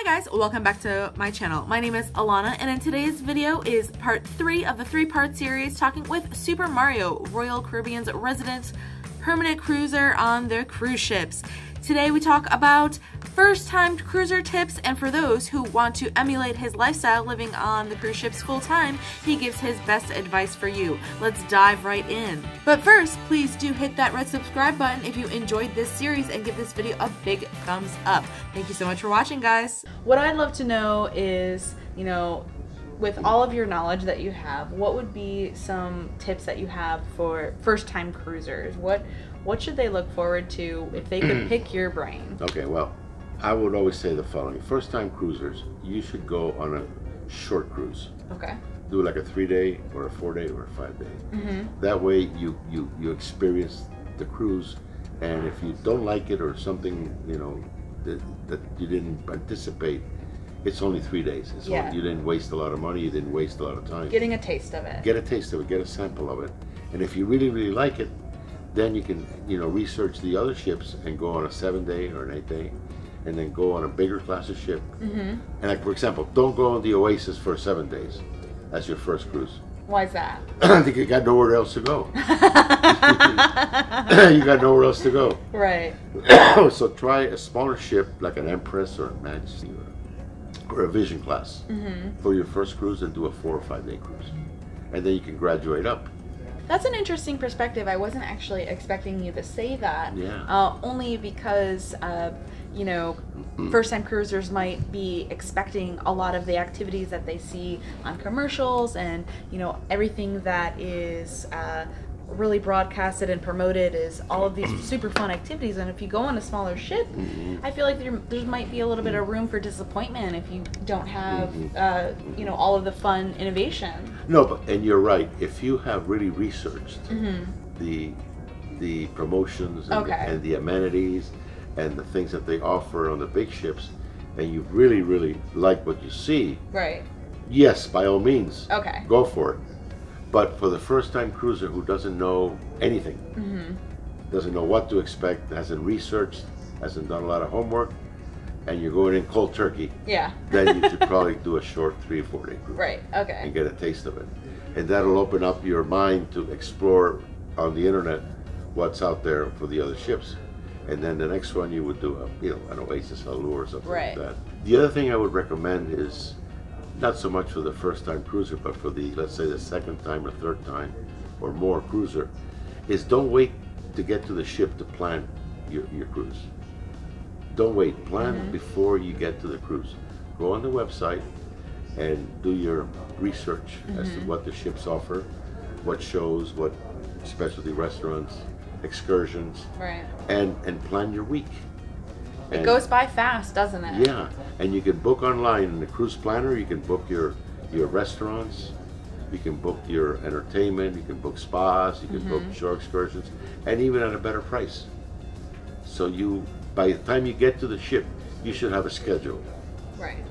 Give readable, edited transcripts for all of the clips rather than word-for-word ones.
guys, welcome back to my channel. My name is Alana, and in today's video is part 3 of the 3-part series talking with Super Mario, Royal Caribbean's resident permanent cruiser on their cruise ships. Today we talk about first-time cruiser tips, and for those who want to emulate his lifestyle living on the cruise ships full-time, he gives his best advice for you. Let's dive right in. But first, please do hit that red subscribe button if you enjoyed this series and give this video a big thumbs up. Thank you so much for watching, guys. What I'd love to know is, with all of your knowledge that you have, what would be some tips that you have for first-time cruisers? What should they look forward to if they could pick your brain? Okay, well, I would always say the following. First-time cruisers, you should go on a short cruise. Okay. Do like a 3-day or a 4-day or a 5-day. That way you experience the cruise, and if you don't like it or something, that you didn't anticipate, it's only 3 days. You didn't waste a lot of money, you didn't waste a lot of time. Getting a taste of it. Get a taste of it, get a sample of it. And if you really, really like it, then you can, research the other ships and go on a 7-day or an 8-day, and then go on a bigger class of ship. And like, for example, don't go on the Oasis for 7 days. That's your first cruise. Why is that? I think you got nowhere else to go. You got nowhere else to go. Right. So try a smaller ship like an Empress or a Majesty or a Vision class for your first cruise, and do a 4 or 5-day cruise. And then you can graduate up. That's an interesting perspective. I wasn't actually expecting you to say that. Yeah. Only because, first-time cruisers might be expecting a lot of the activities that they see on commercials, and, everything that is really broadcasted and promoted is all of these super fun activities. And if you go on a smaller ship, I feel like there might be a little bit of room for disappointment if you don't have, all of the fun innovation. No, and you're right. If you have really researched the promotions and the amenities and the things that they offer on the big ships, and you really, really like what you see, right? Yes, by all means, go for it. But for the first-time cruiser who doesn't know anything, doesn't know what to expect, hasn't researched, hasn't done a lot of homework, and you're going in cold turkey, then you should probably do a short 3 or 4-day cruise. Right, okay. And get a taste of it. And that'll open up your mind to explore on the internet what's out there for the other ships. And then the next one you would do an Oasis Allure or something like that. The other thing I would recommend is, not so much for the first-time cruiser, but for the, let's say, the second time or third time or more cruiser, is don't wait to get to the ship to plan your cruise. Don't wait. Plan before you get to the cruise. Go on the website and do your research as to what the ships offer, what shows, what specialty restaurants, excursions, and plan your week. It goes by fast, doesn't it? Yeah, and you can book online in the cruise planner. You can book your restaurants, you can book your entertainment, you can book spas, you can book shore excursions, and even at a better price. So by the time you get to the ship, you should have a schedule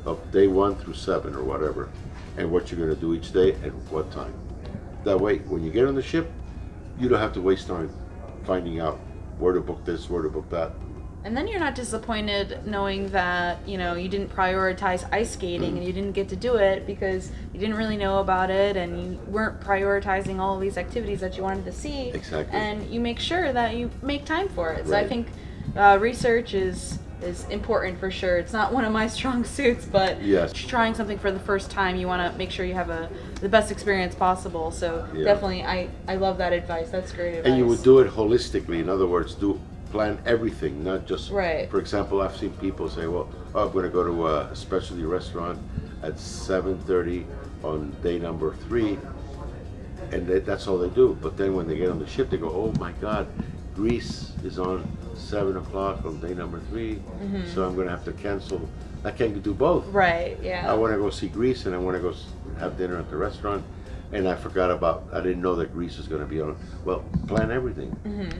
of day 1 through 7 or whatever, and what you're going to do each day and what time. That way, when you get on the ship, you don't have to waste time finding out where to book this, where to book that. And then you're not disappointed knowing that, you didn't prioritize ice skating and you didn't get to do it because you didn't really know about it, and you weren't prioritizing all of these activities that you wanted to see. Exactly. And you make sure that you make time for it. So I think research is important for sure. It's not one of my strong suits, but trying something for the first time, you want to make sure you have the best experience possible. So definitely, I love that advice. That's great advice. And you would do it holistically. In other words, plan everything, not just, for example, I've seen people say, well, I'm going to go to a specialty restaurant at 7:30 on day number 3, and that's all they do. But then when they get on the ship, they go, oh my God, Greece is on 7 o'clock on day number 3, so I'm going to have to cancel. I can't do both. Right, yeah. I want to go see Greece, and I want to go have dinner at the restaurant. And I didn't know that Greece was going to be on. Well, plan everything,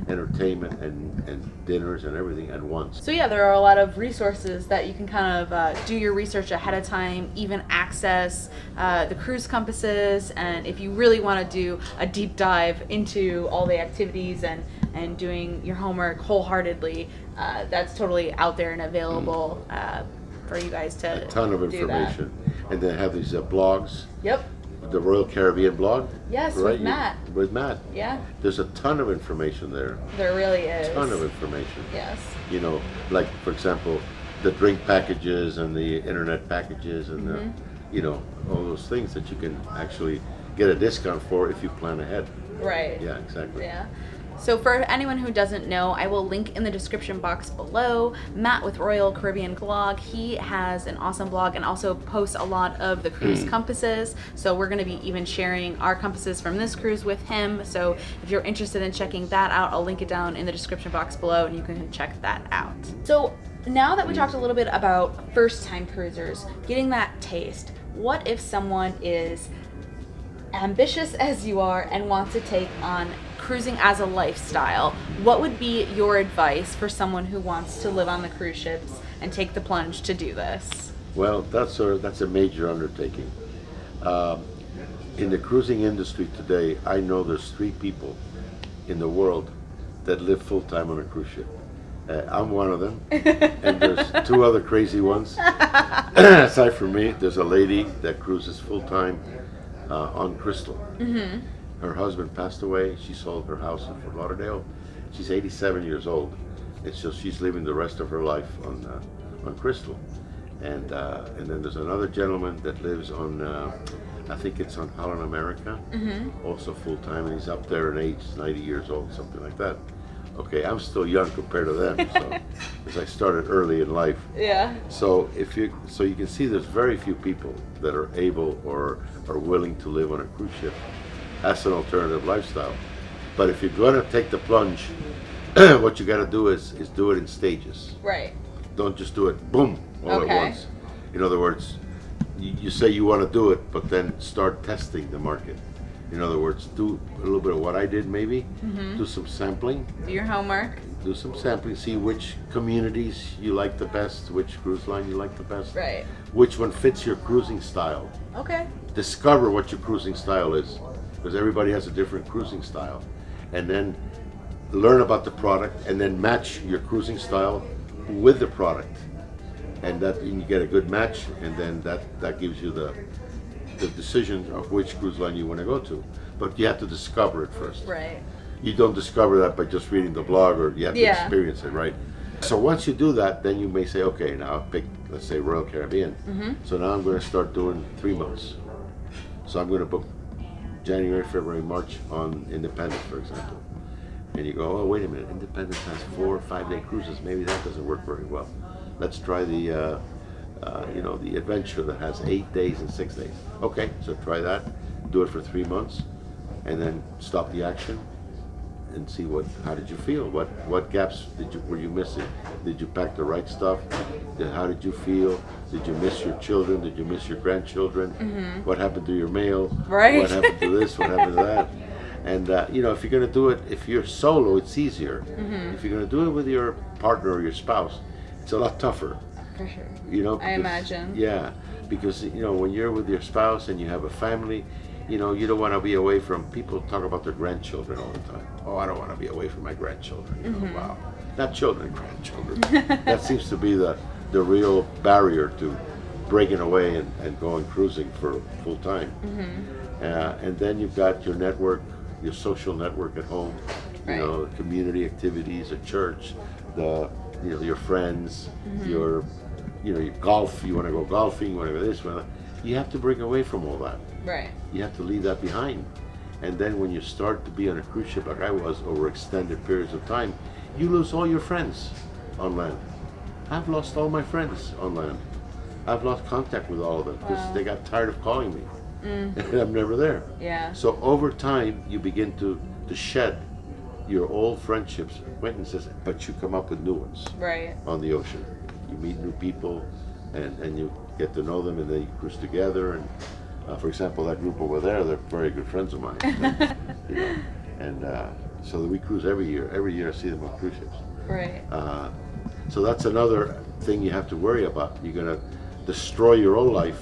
entertainment and dinners and everything at once. So yeah, there are a lot of resources that you can kind of do your research ahead of time, even access the cruise compasses, and if you really want to do a deep dive into all the activities and doing your homework wholeheartedly, that's totally out there and available for you guys to a ton of information. And then have these blogs. Yep. The Royal Caribbean blog. Yes, right? with Matt. With Matt. Yeah. There's a ton of information there. There really is. A ton of information. Yes. You know, like for example, the drink packages and the internet packages and the, you know, all those things that you can actually get a discount for if you plan ahead. Right. Yeah, exactly. Yeah. So for anyone who doesn't know, I will link in the description box below Matt with Royal Caribbean Blog. He has an awesome blog and also posts a lot of the cruise compasses. So we're going to be even sharing our compasses from this cruise with him. So if you're interested in checking that out, I'll link it down in the description box below and you can check that out. So now that we talked a little bit about first-time cruisers, getting that taste, what if someone is ambitious as you are and wants to take on cruising as a lifestyle? What would be your advice for someone who wants to live on the cruise ships and take the plunge to do this? Well, that's a major undertaking. In the cruising industry today, I know there's 3 people in the world that live full-time on a cruise ship. I'm one of them, and there's 2 other crazy ones. Aside from me, there's a lady that cruises full-time on Crystal. Her husband passed away. She sold her house in Fort Lauderdale. She's 87 years old, and so she's living the rest of her life on Crystal. And then there's another gentleman that lives on, I think it's on Holland America, also full time, and he's up there in age, 90 years old, something like that. Okay, I'm still young compared to them, so because I started early in life. Yeah. So you can see there's very few people that are able or are willing to live on a cruise ship as an alternative lifestyle. But if you're going to take the plunge, what you got to do is do it in stages. Right. Don't just do it boom all at once. In other words, you say you want to do it, but then start testing the market. In other words, do a little bit of what I did maybe, do some sampling. Do your homework. Do some sampling, see which communities you like the best, which cruise line you like the best. Right. Which one fits your cruising style. Okay. Discover what your cruising style is, because everybody has a different cruising style. And then learn about the product and then match your cruising style with the product. And that you get a good match, and then that gives you the decision of which cruise line you want to go to. But you have to discover it first. Right. You don't discover that by just reading the blog, or you have to experience it, right? So once you do that, then you may say, okay, now I'll pick, let's say, Royal Caribbean. So now I'm going to start doing 3 months. So I'm going to book January, February, March on Independence, for example. And you go, oh, wait a minute, Independence has 4 or 5 day cruises. Maybe that doesn't work very well. Let's try the you know, the Adventure that has 8 days and 6 days. Okay, so try that, do it for 3 months, and then stop the action and see how did you feel? What gaps were you missing? Did you pack the right stuff? How did you feel? Did you miss your children? Did you miss your grandchildren? What happened to your mail? Right. What happened to this? What happened to that? And you know, if you're going to do it, if you're solo, it's easier. If you're going to do it with your partner or your spouse, it's a lot tougher. For sure. You know, because, I imagine. Yeah, because you know, when you're with your spouse and you have a family, you know, you don't want to be away from people. Talk about their grandchildren all the time. Oh, I don't want to be away from my grandchildren. You know, wow, not children, grandchildren. That seems to be the real barrier to breaking away and going cruising for full time. And then you've got your network, your social network at home. You know, community activities at church, you know, your friends, your golf. You want to go golfing. You want to go this. You have to break away from all that. Right. You have to leave that behind. And then when you start to be on a cruise ship like I was over extended periods of time, you lose all your friends on land. I've lost all my friends on land. I've lost contact with all of them because they got tired of calling me. And I'm never there. Yeah. So over time, you begin to shed your old friendships, acquaintances, but you come up with new ones. Right. On the ocean. You meet new people, and you get to know them, and then you cruise together. And for example, that group over there, they're very good friends of mine. You know, and so we cruise every year. Every year I see them on cruise ships. Right. So that's another thing you have to worry about. You're going to destroy your old life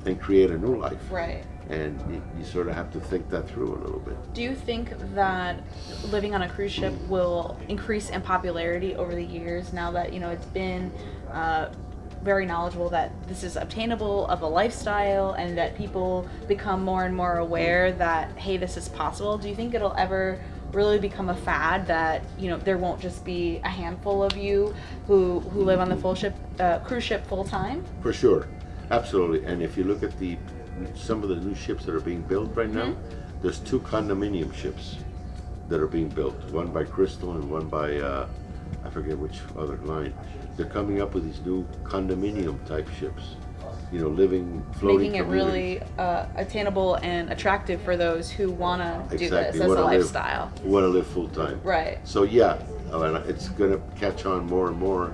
and create a new life. Right. And you sort of have to think that through a little bit. Do you think that living on a cruise ship will increase in popularity over the years now that, you know, it's been very knowledgeable that this is obtainable of a lifestyle, and that people become more and more aware that, hey, this is possible. Do you think it'll ever really become a fad that, you know, there won't just be a handful of you who live on the cruise ship full time? For sure, absolutely. And if you look at some of the new ships that are being built right now, there's 2 condominium ships that are being built. One by Crystal and one by I forget which other line. They're coming up with these new condominium type ships. You know, floating making it really attainable and attractive for those who want to do this as a lifestyle. Want to live full time. Right. So yeah, it's going to catch on more and more,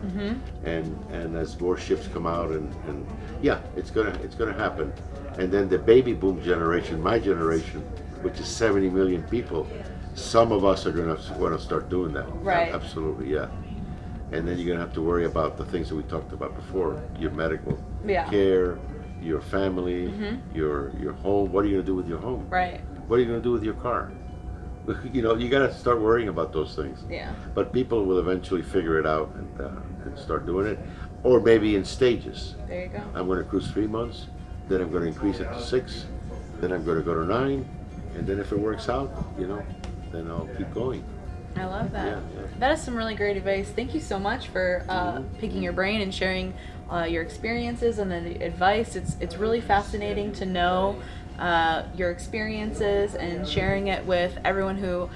and as more ships come out, and yeah, it's gonna happen. And then the baby boom generation, my generation, which is 70 million people, some of us are going to want to start doing that. Right. Absolutely, yeah. And then you're going to have to worry about the things that we talked about before: your medical care, your family, your home. What are you going to do with your home? Right. What are you going to do with your car? You know, you got to start worrying about those things. Yeah. But people will eventually figure it out and start doing it, or maybe in stages. There you go. I'm going to cruise 3 months, then I'm going to increase it to 6, then I'm going to go to 9, and then if it works out, you know, then I'll keep going. I love that. Yeah. That is some really great advice. Thank you so much for picking your brain and sharing your experiences and the advice. It's really fascinating to know your experiences and sharing it with everyone who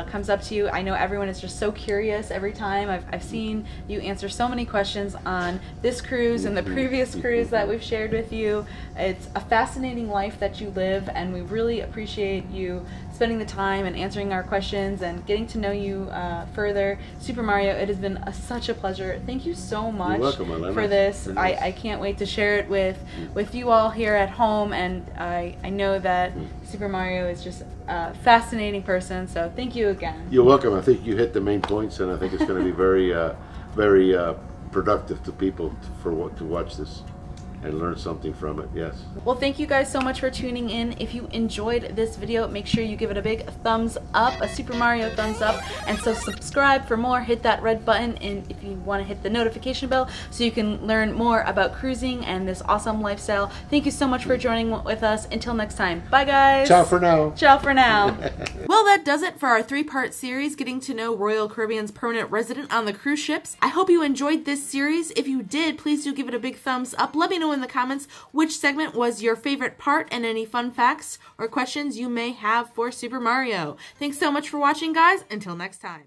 comes up to you. I know everyone is just so curious every time. I've seen you answer so many questions on this cruise and the previous cruise that we've shared with you. It's a fascinating life that you live, and we really appreciate you spending the time and answering our questions and getting to know you further. Super Mario, it has been such a pleasure. Thank you so much for this. I can't wait to share it with you all here at home, and I know that Super Mario is just a fascinating person, so thank you again. You're welcome. I think you hit the main points, and I think it's going to be very productive to people to watch this and learn something from it. Yes. Well, thank you guys so much for tuning in. If you enjoyed this video, make sure you give it a big thumbs up, a Super Mario thumbs up, and so subscribe for more. Hit that red button, and if you want to hit the notification bell so you can learn more about cruising and this awesome lifestyle. Thank you so much for joining with us. Until next time. Bye, guys. Ciao for now. Ciao for now. Well, that does it for our 3-part series getting to know Royal Caribbean's permanent resident on the cruise ships. I hope you enjoyed this series. If you did, please do give it a big thumbs up. Let me know in the comments which segment was your favorite part and any fun facts or questions you may have for Super Mario. Thanks so much for watching, guys. Until next time.